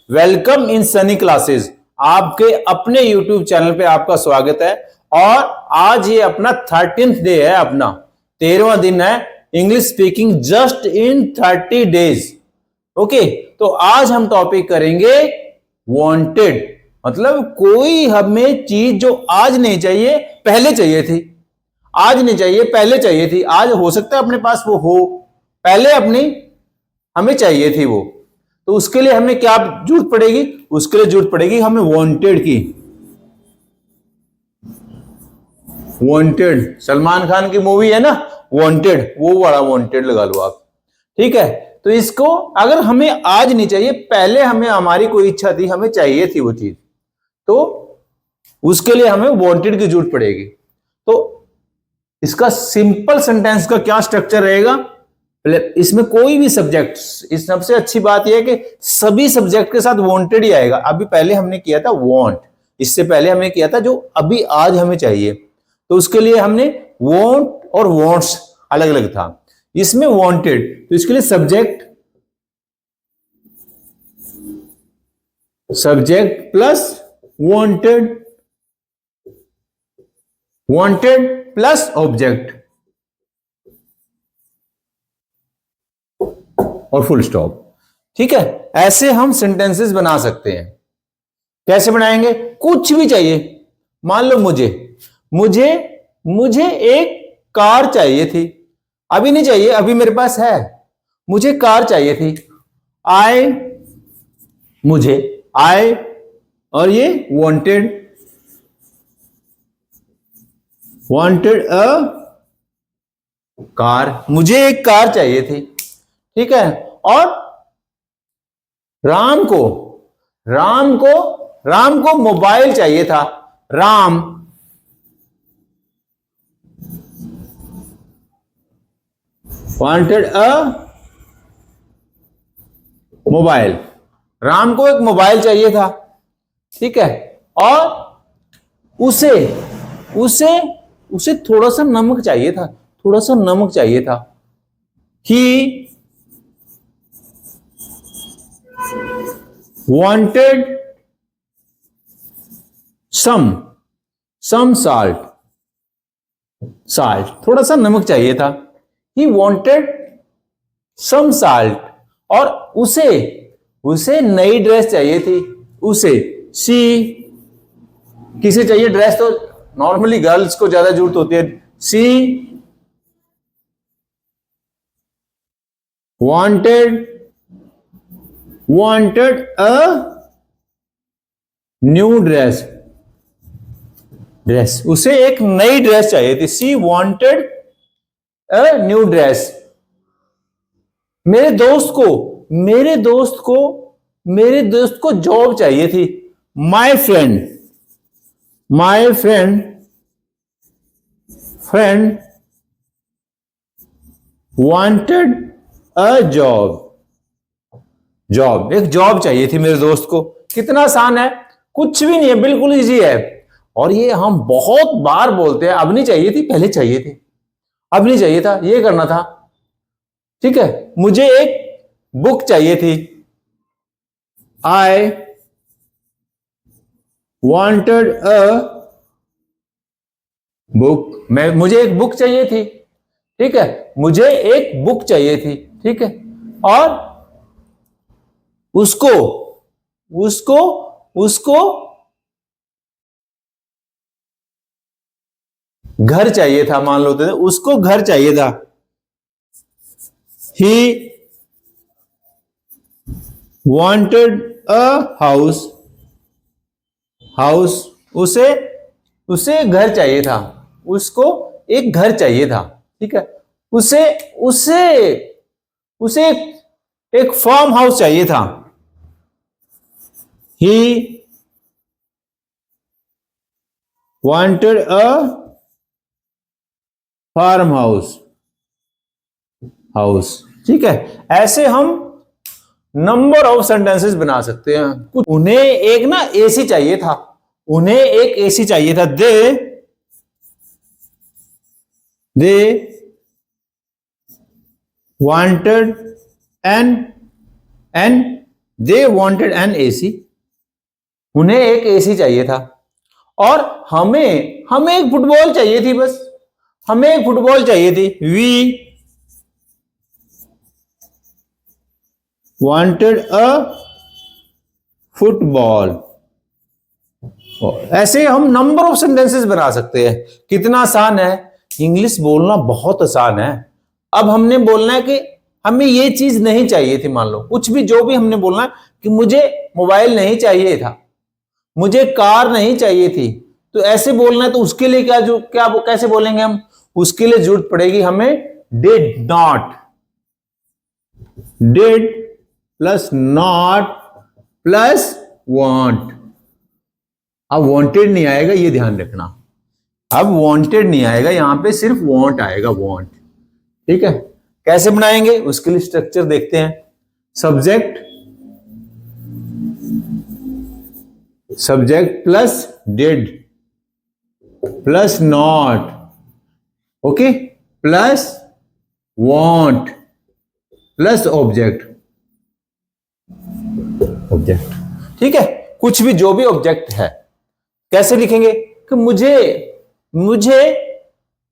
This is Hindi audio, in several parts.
Welcome in Sunny classes. आपके अपने YouTube चैनल पे आपका स्वागत है। और आज ये अपना 13th डे है, अपना 13वां दिन है English speaking just in 30 days. Okay, तो आज हम टॉपिक करेंगे वांटेड, मतलब कोई हमें चीज जो आज नहीं चाहिए पहले चाहिए थी, आज नहीं चाहिए पहले चाहिए थी, आज हो सकता है अपने पास वो हो, पहले अपनी हमें चाहिए थी वो। तो उसके लिए हमें क्या जरूरत पड़ेगी? उसके लिए जरूरत पड़ेगी हमें वांटेड की। वांटेड सलमान खान की मूवी है ना, वांटेड, वो वाला वांटेड लगा लो आप। ठीक है, तो इसको अगर हमें आज नहीं चाहिए, पहले हमें हमारी कोई इच्छा थी, हमें चाहिए थी वो चीज, तो उसके लिए हमें वांटेड की जरूरत पड़ेगी। तो इसका सिंपल सेंटेंस का क्या स्ट्रक्चर रहेगा? इसमें कोई भी सब्जेक्ट, इस सबसे अच्छी बात यह है कि सभी सब्जेक्ट के साथ वांटेड ही आएगा। अभी पहले हमने किया था वांट, इससे पहले हमने किया था जो अभी आज हमें चाहिए, तो उसके लिए हमने वांट और वांट्स अलग अलग था, इसमें वांटेड, तो इसके लिए subject plus wanted, wanted plus object और फुल स्टॉप। ठीक है, ऐसे हम सेंटेंसेस बना सकते हैं। कैसे बनाएंगे? कुछ भी चाहिए, मान लो मुझे मुझे मुझे एक कार चाहिए थी, अभी नहीं चाहिए, अभी मेरे पास है, मुझे कार चाहिए थी। आई, मुझे आई, और ये वांटेड अ कार, मुझे एक कार चाहिए थी। ठीक है, और राम को राम को राम को मोबाइल चाहिए था। Ram wanted a mobile, Ram को एक मोबाइल चाहिए था। ठीक है, और उसे उसे उसे थोड़ा सा नमक चाहिए था, थोड़ा सा नमक चाहिए था। ही wanted some salt, थोड़ा सा नमक चाहिए था। He wanted some salt, और उसे नई ड्रेस चाहिए थी। उसे शी, किसे चाहिए ड्रेस? तो नॉर्मली गर्ल्स को ज्यादा जरूरत होती है। She wanted a new dress, उसे एक नई ड्रेस चाहिए थी। She wanted a new dress. मेरे दोस्त को जॉब चाहिए थी। My friend wanted a job, एक जॉब चाहिए थी मेरे दोस्त को। कितना आसान है, कुछ भी नहीं है, बिल्कुल इजी है। और ये हम बहुत बार बोलते हैं, अब नहीं चाहिए थी पहले चाहिए थी, अब नहीं चाहिए था ये करना था। ठीक है, मुझे एक बुक चाहिए थी। आई वांटेड अ बुक, मुझे एक बुक चाहिए थी। ठीक है, मुझे एक बुक चाहिए थी। ठीक है, और उसको घर चाहिए था, मान लो तो उसको घर चाहिए था। ही वांटेड अ हाउस, उसे घर चाहिए था, उसको एक घर चाहिए था। ठीक है, उसे उसे उसे एक फार्म हाउस चाहिए था। He wanted a farm house. ठीक है, ऐसे हम नंबर ऑफ सेंटेंसेस बना सकते हैं। उन्हें एक ना एसी चाहिए था, they wanted an they wanted an AC, उन्हें एक एसी चाहिए था, और हमें हमें एक फुटबॉल चाहिए थी, बस हमें एक फुटबॉल चाहिए थी। We wanted a football. ऐसे हम नंबर ऑफ सेंटेंसेस बना सकते हैं। कितना आसान है, इंग्लिश बोलना बहुत आसान है। अब हमने बोलना है कि हमें ये चीज नहीं चाहिए थी, मान लो कुछ भी, जो भी हमने बोलना है कि मुझे मोबाइल नहीं चाहिए था, मुझे कार नहीं चाहिए थी, तो ऐसे बोलना है। तो उसके लिए क्या कैसे बोलेंगे हम? उसके लिए जरूरत पड़ेगी हमें did not. Did plus not plus want. अब वांटेड नहीं आएगा, ये ध्यान रखना। अब वांटेड नहीं आएगा, यहां पे सिर्फ वांट आएगा, वांट। ठीक है, कैसे बनाएंगे उसके लिए स्ट्रक्चर देखते हैं। Subject, subject plus did plus not, okay, plus want plus object. Object, ठीक है, कुछ भी, जो भी ऑब्जेक्ट है। कैसे लिखेंगे कि मुझे मुझे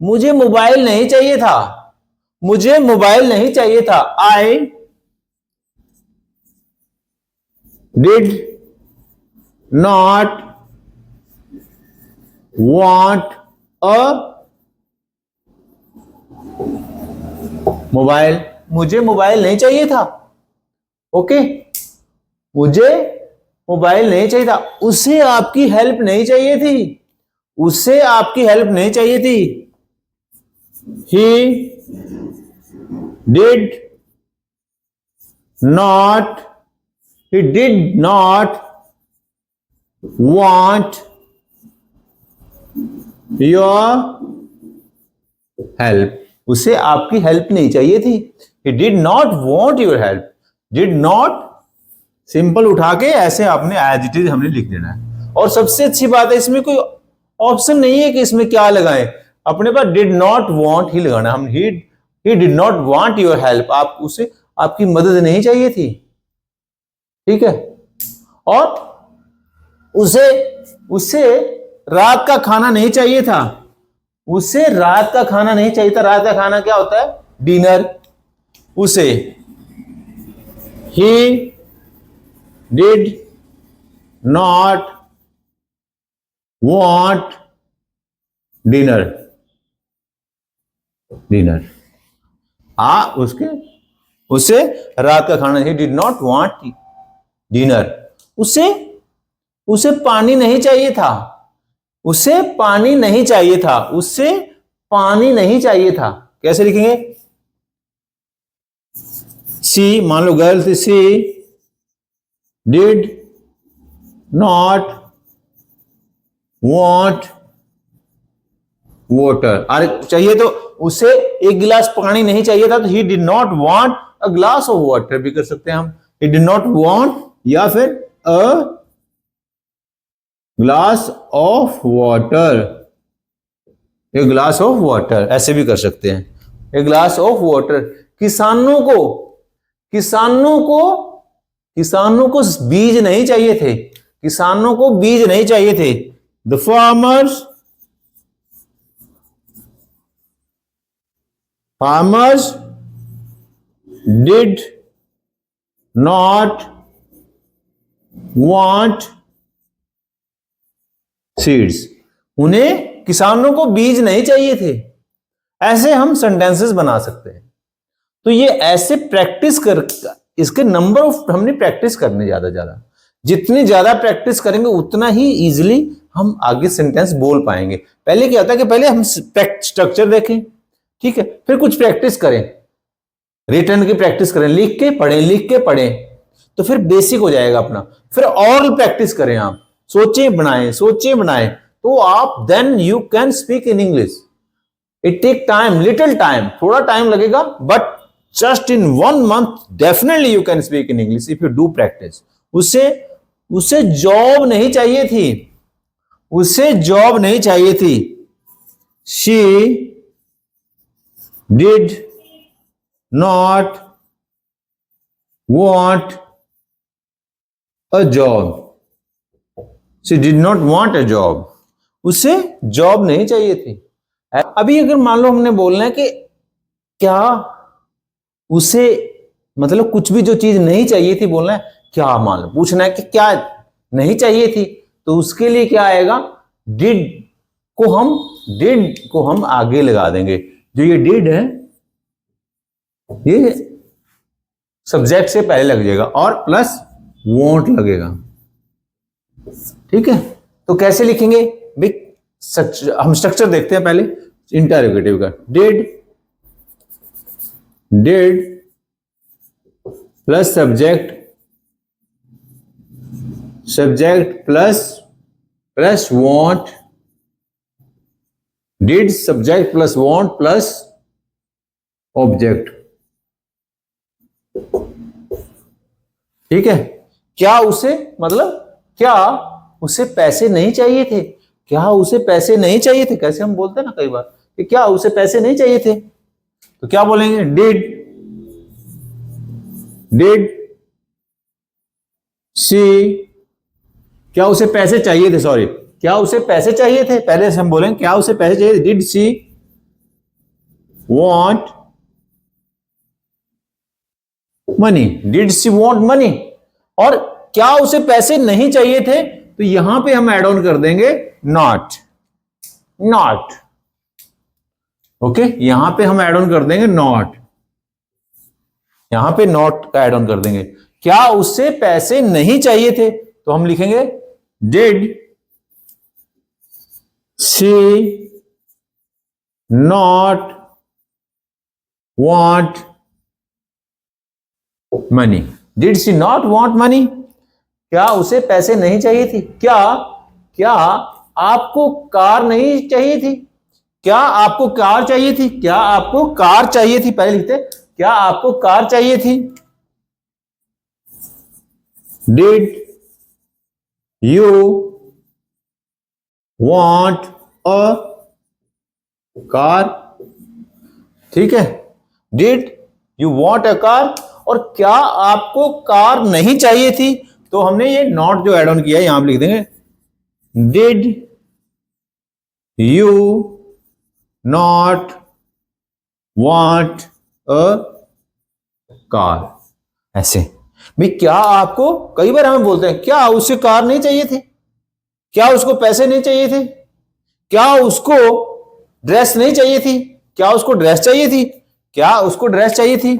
मुझे मोबाइल नहीं चाहिए था, मुझे मोबाइल नहीं चाहिए था। I did not want a mobile, मुझे मोबाइल नहीं चाहिए था। ओके, मुझे मोबाइल नहीं चाहिए था। उसे आपकी हेल्प नहीं चाहिए थी, उसे आपकी हेल्प नहीं चाहिए थी। He did not, he did not want your help, उसे आपकी हेल्प नहीं चाहिए थी। he did not want your help, did not simple उठा के ऐसे आपने एज इट इज हमने लिख देना है। और सबसे अच्छी बात है, इसमें कोई ऑप्शन नहीं है कि इसमें क्या लगाएं, अपने पास डिड नॉट वांट ही लगाना। हम he did not want your help, आप उसे आपकी मदद नहीं चाहिए थी। ठीक है, और उसे उसे रात का खाना नहीं चाहिए था, उसे रात का खाना नहीं चाहिए था। रात का खाना क्या होता है? डिनर। उसे he did not want dinner, dinner. उसे रात का खाना, he did not want dinner. उसे पानी नहीं चाहिए था, उसे पानी नहीं चाहिए था, उसे पानी नहीं चाहिए था। कैसे लिखेंगे? सी, मान लो गर्ल थी, सी डिड नॉट वांट वाटर। अरे चाहिए तो उसे एक गिलास पानी नहीं चाहिए था, तो he did not want a glass of water भी कर सकते हैं हम। ही डिड नॉट वांट या फिर a glass of water, a glass of water ऐसे भी कर सकते हैं। A glass of water. किसानों को किसानों को किसानों को बीज नहीं चाहिए थे, किसानों को बीज नहीं चाहिए थे। The farmers did not want seeds, उन्हें किसानों को बीज नहीं चाहिए थे। ऐसे हम सेंटेंसेस बना सकते हैं। तो ये ऐसे प्रैक्टिस कर, इसके नंबर ऑफ हमने प्रैक्टिस करने ज्यादा जितनी ज्यादा प्रैक्टिस करेंगे उतना ही इजीली हम आगे सेंटेंस बोल पाएंगे। पहले क्या होता है कि पहले हम स्ट्रक्चर देखें, ठीक है, फिर कुछ प्रैक्टिस करें, रिटर्न की प्रैक्टिस करें, लिख के पढ़ें, तो फिर बेसिक हो जाएगा अपना। फिर और प्रैक्टिस करें, आप सोचें बनाएं, तो आप then you can speak in English. It take time, little time, थोड़ा टाइम लगेगा, but just in 1 month definitely you can speak in English if you do practice. उसे जॉब नहीं चाहिए थी, उसे जॉब नहीं चाहिए थी। She did not want a job, she did not want a job, उसे जॉब नहीं चाहिए थी। अभी अगर मान लो हमने बोलना है कि क्या उसे, मतलब कुछ भी जो चीज नहीं चाहिए थी बोलना है, क्या मान लो पूछना है कि क्या नहीं चाहिए थी, तो उसके लिए क्या आएगा, डिड को हम आगे लगा देंगे। जो ये डिड है ये सब्जेक्ट से पहले लग जाएगा और प्लस वोंट लगेगा। ठीक है, तो कैसे लिखेंगे भाई, हम स्ट्रक्चर देखते हैं पहले इंटरोगेटिव का। Did plus subject plus want, did subject plus want plus object. ठीक है, क्या उसे, मतलब क्या उसे पैसे नहीं चाहिए थे, क्या उसे पैसे नहीं चाहिए थे, कैसे हम बोलते हैं ना कई बार कि क्या उसे पैसे नहीं चाहिए थे, तो क्या बोलेंगे, डिड सी, क्या उसे पैसे चाहिए थे, सॉरी क्या उसे पैसे चाहिए थे, पहले से हम बोलेंगे क्या उसे पैसे चाहिए थे, did C want money, did C want money. और क्या उसे पैसे नहीं चाहिए थे, तो यहां पे हम ऐड ऑन कर देंगे नॉट, ओके, यहां पे हम ऐड ऑन कर देंगे नॉट, यहां पे नॉट का ऐड ऑन कर देंगे। क्या उससे पैसे नहीं चाहिए थे, तो हम लिखेंगे did she not want money, did she not want money, क्या उसे पैसे नहीं चाहिए थी, क्या आपको कार नहीं चाहिए थी, क्या आपको कार चाहिए थी, क्या आपको कार चाहिए थी, पहले लिखते क्या आपको कार चाहिए थी, did you want a car. ठीक है, did you want a car, और क्या आपको कार नहीं चाहिए थी, तो हमने ये नॉट जो ऐड ऑन किया है यहां पे लिख देंगे, did you not want a car. ऐसे भाई, क्या आपको, कई बार हमें बोलते हैं क्या उसे कार नहीं चाहिए थी, क्या उसको पैसे नहीं चाहिए थे, क्या उसको ड्रेस नहीं चाहिए थी, क्या उसको ड्रेस चाहिए थी, क्या उसको ड्रेस चाहिए थी,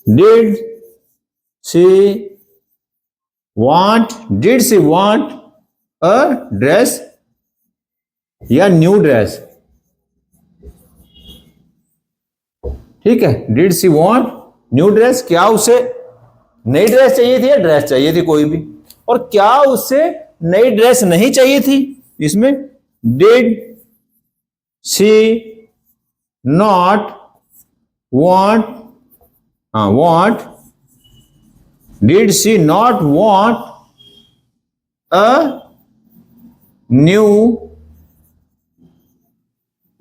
did C want a dress या न्यू ड्रेस। ठीक है, did C want new dress, क्या उसे नई ड्रेस चाहिए थी या ड्रेस चाहिए थी कोई भी, और क्या उसे नई ड्रेस नहीं चाहिए थी, इसमें did she not want did she not want a new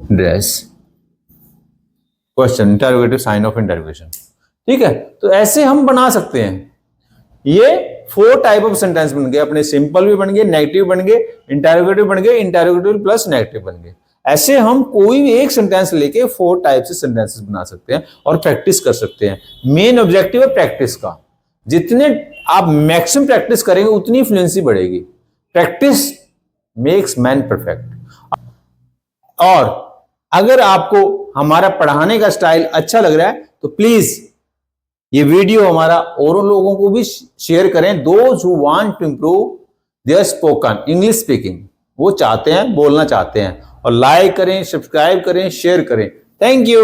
dress, question, interrogative, sign of interrogation. ठीक है, तो ऐसे हम बना सकते हैं। ये 4 टाइप ऑफ सेंटेंस बन गए अपने, सिंपल भी बन गए, नेगेटिव बन गए, इंटरोगेटिव बन गए, इंटरोगेटिव प्लस नेगेटिव बन गए। ऐसे हम कोई भी एक सेंटेंस लेके 4 टाइप से सेंटेंसेस बना सकते हैं और प्रैक्टिस कर सकते हैं। मेन ऑब्जेक्टिव है प्रैक्टिस का, जितने आप मैक्सिमम प्रैक्टिस करेंगे उतनी फ्लुएंसी बढ़ेगी। Practice makes man perfect. और अगर आपको हमारा पढ़ाने का स्टाइल अच्छा लग रहा है तो प्लीज ये वीडियो हमारा औरों लोगों को भी शेयर करें, those who want to improve their spoken English speaking, वो चाहते हैं, बोलना चाहते हैं, और लाइक करें, सब्सक्राइब करें, शेयर करें। Thank you.